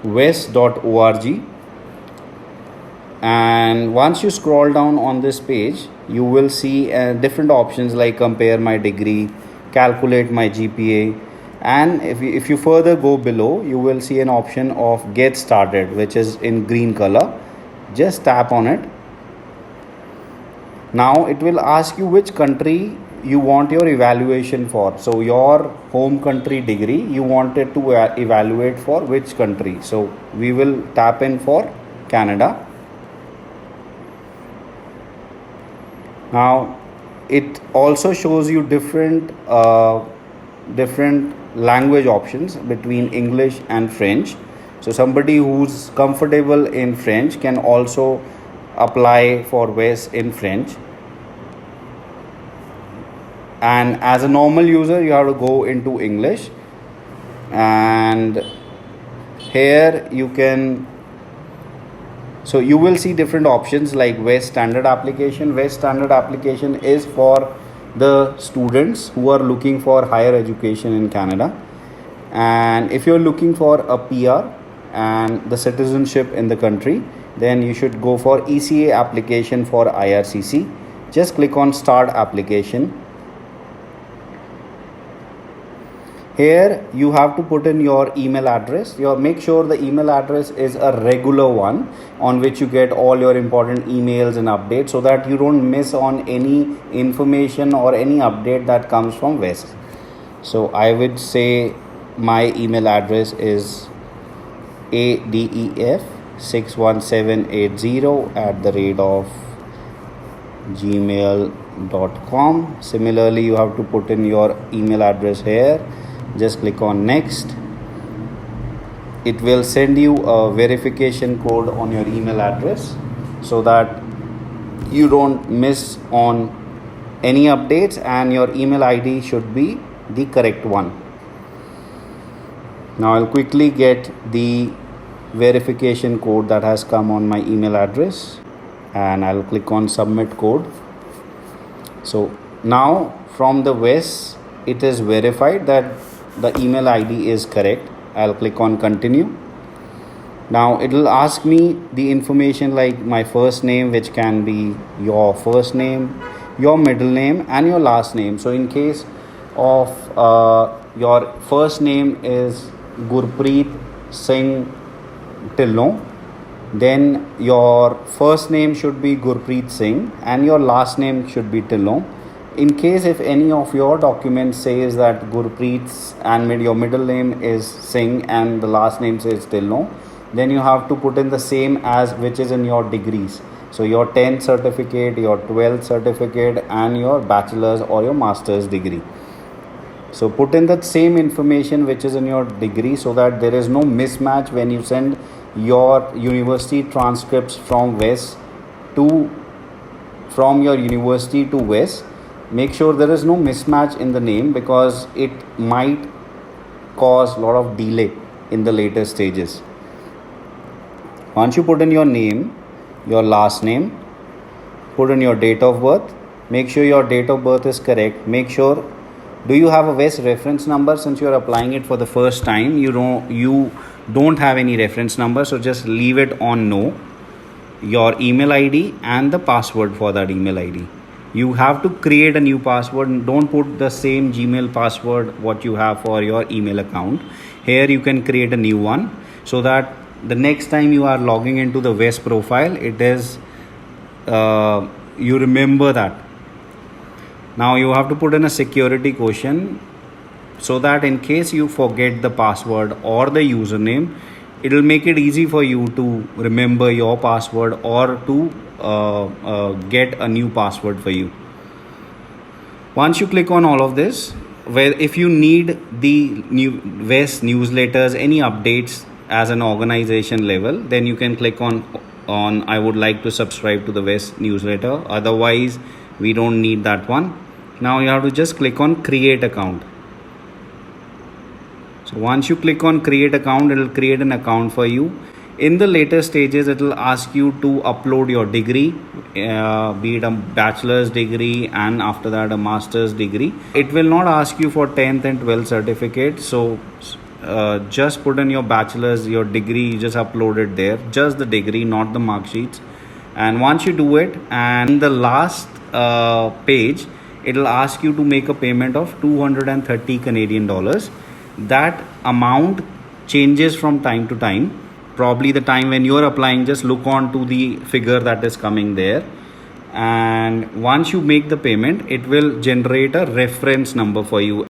wes.org. And once you scroll down on this page, you will see different options like compare my degree, calculate my GPA, and if you further go below, you will see an option of get started, which is in green color. Just tap on it. Now it will ask you which country you want your evaluation for. So your home country degree, you wanted to evaluate for which country. So we will tap in for Canada. Now it also shows you different language options between English and French. So somebody who's comfortable in French can also apply for WES in French. And as a normal user, you have to go into English, and here you can, so you will see different options like WES standard application. WES standard application is for the students who are looking for higher education in Canada. And if you're looking for a PR and the citizenship in the country, then you should go for ECA application for IRCC. Just click on start application. Here you have to put in your email address. Make sure the email address is a regular one on which you get all your important emails and updates, so that you don't miss on any information or any update that comes from WES. So I would say my email address is adef61780@gmail.com. Similarly, you have to put in your email address here. Just click on next. It will send you a verification code on your email address so that you don't miss on any updates, and your email ID should be the correct one. Now I'll quickly get the verification code that has come on my email address, and I'll click on submit code. So now from the WES, it is verified that the email ID is correct. I'll click on continue. Now it will ask me the information like my first name, which can be your first name, your middle name, and your last name. So in case of your first name is Gurpreet Singh Tillon, then your first name should be Gurpreet Singh and your last name should be Tillon. In case if any of your documents says that Gurpreet's and your middle name is Singh and the last name says Tillon, then you have to put in the same as which is in your degrees. So your 10th certificate, your 12th certificate, and your bachelor's or your master's degree. So put in the same information which is in your degree, so that there is no mismatch when you send your university transcripts from WES from your university to WES. Make sure there is no mismatch in the name, because it might cause a lot of delay in the later stages. Once you put in your name, your last name, put in your date of birth. Make sure your date of birth is correct. Make sure, do you have a WES reference number? Since you are applying it for the first time, you don't have any reference number, so just leave it on no. Your email ID and the password for that email ID. You have to create a new password. Don't put the same Gmail password what you have for your email account. Here you can create a new one, so that the next time you are logging into the WES profile, it is you remember that. Now you have to put in a security question, so that in case you forget the password or the username, it will make it easy for you to remember your password or to get a new password for you. Once you click on all of this, where if you need the new WES newsletters, any updates as an organization level, then you can click on I would like to subscribe to the WES newsletter. Otherwise, we don't need that one. Now you have to just click on create account. So once you click on create account, it will create an account for you. In the later stages, it will ask you to upload your degree, be it a bachelor's degree and after that a master's degree. It will not ask you for 10th and 12th certificate. So just put in your bachelor's, your degree, you just upload it there, just the degree, not the mark sheets. And once you do it, and in the last page, it'll ask you to make a payment of 230 Canadian dollars. That amount changes from time to time. Probably the time when you're applying, just look on to the figure that is coming there. And once you make the payment, it will generate a reference number for you.